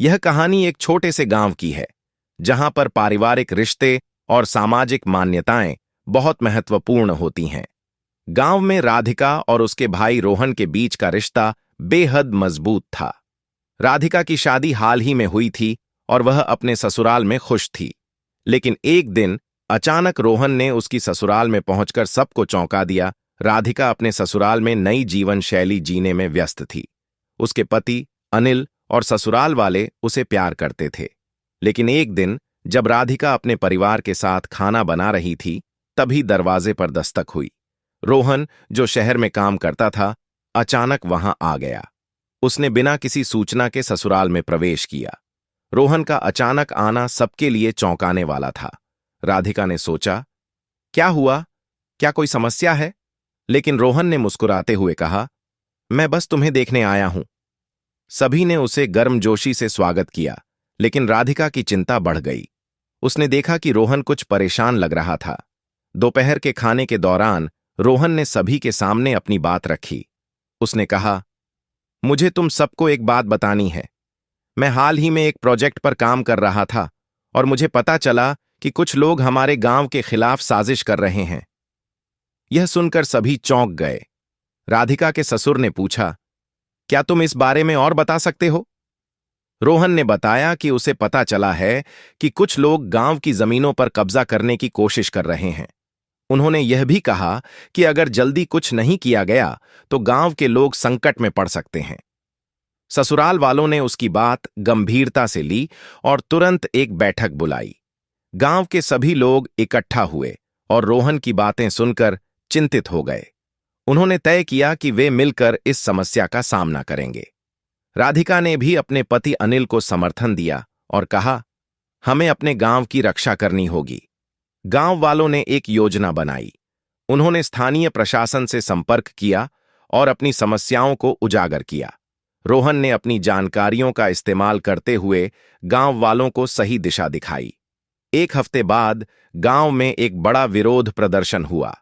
यह कहानी एक छोटे से गांव की है, जहां पर पारिवारिक रिश्ते और सामाजिक मान्यताएं बहुत महत्वपूर्ण होती हैं। गांव में राधिका और उसके भाई रोहन के बीच का रिश्ता बेहद मजबूत था। राधिका की शादी हाल ही में हुई थी और वह अपने ससुराल में खुश थी। लेकिन एक दिन अचानक रोहन ने उसकी ससुराल में पहुंचकर सबको चौंका दिया। राधिका अपने ससुराल में नई जीवन शैली जीने में व्यस्त थी। उसके पति अनिल और ससुराल वाले उसे प्यार करते थे। लेकिन एक दिन जब राधिका अपने परिवार के साथ खाना बना रही थी, तभी दरवाजे पर दस्तक हुई। रोहन, जो शहर में काम करता था, अचानक वहां आ गया। उसने बिना किसी सूचना के ससुराल में प्रवेश किया। रोहन का अचानक आना सबके लिए चौंकाने वाला था। राधिका ने सोचा, क्या हुआ? क्या कोई समस्या है? लेकिन रोहन ने मुस्कुराते हुए कहा, मैं बस तुम्हें देखने आया हूं। सभी ने उसे गर्मजोशी से स्वागत किया, लेकिन राधिका की चिंता बढ़ गई। उसने देखा कि रोहन कुछ परेशान लग रहा था। दोपहर के खाने के दौरान रोहन ने सभी के सामने अपनी बात रखी। उसने कहा, मुझे तुम सबको एक बात बतानी है। मैं हाल ही में एक प्रोजेक्ट पर काम कर रहा था और मुझे पता चला कि कुछ लोग हमारे गांव के खिलाफ साजिश कर रहे हैं। यह सुनकर सभी चौंक गए। राधिका के ससुर ने पूछा, क्या तुम इस बारे में और बता सकते हो? रोहन ने बताया कि उसे पता चला है कि कुछ लोग गांव की जमीनों पर कब्जा करने की कोशिश कर रहे हैं। उन्होंने यह भी कहा कि अगर जल्दी कुछ नहीं किया गया तो गांव के लोग संकट में पड़ सकते हैं। ससुराल वालों ने उसकी बात गंभीरता से ली और तुरंत एक बैठक बुलाई। गांव के सभी लोग इकट्ठा हुए और रोहन की बातें सुनकर चिंतित हो गए। उन्होंने तय किया कि वे मिलकर इस समस्या का सामना करेंगे। राधिका ने भी अपने पति अनिल को समर्थन दिया और कहा, हमें अपने गांव की रक्षा करनी होगी। गांव वालों ने एक योजना बनाई। उन्होंने स्थानीय प्रशासन से संपर्क किया और अपनी समस्याओं को उजागर किया। रोहन ने अपनी जानकारियों का इस्तेमाल करते हुए गांव वालों को सही दिशा दिखाई। एक हफ्ते बाद गांव में एक बड़ा विरोध प्रदर्शन हुआ।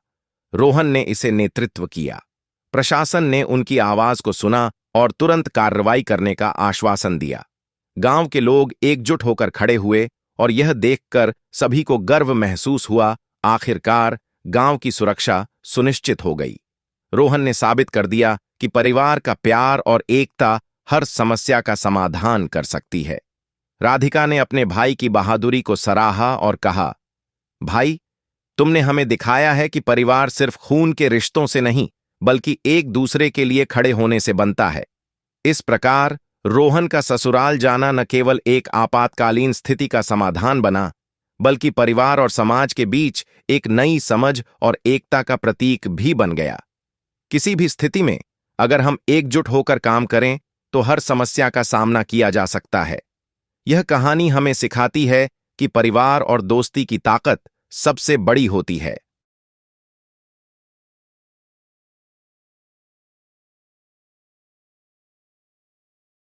रोहन ने इसे नेतृत्व किया। प्रशासन ने उनकी आवाज को सुना और तुरंत कार्रवाई करने का आश्वासन दिया। गांव के लोग एकजुट होकर खड़े हुए और यह देखकर सभी को गर्व महसूस हुआ। आखिरकार गांव की सुरक्षा सुनिश्चित हो गई। रोहन ने साबित कर दिया कि परिवार का प्यार और एकता हर समस्या का समाधान कर सकती है। राधिका ने अपने भाई की बहादुरी को सराहा और कहा, भाई, तुमने हमें दिखाया है कि परिवार सिर्फ खून के रिश्तों से नहीं, बल्कि एक दूसरे के लिए खड़े होने से बनता है। इस प्रकार रोहन का ससुराल जाना न केवल एक आपातकालीन स्थिति का समाधान बना, बल्कि परिवार और समाज के बीच एक नई समझ और एकता का प्रतीक भी बन गया। किसी भी स्थिति में अगर हम एकजुट होकर काम करें तो हर समस्या का सामना किया जा सकता है। यह कहानी हमें सिखाती है कि परिवार और दोस्ती की ताकत सबसे बड़ी होती है।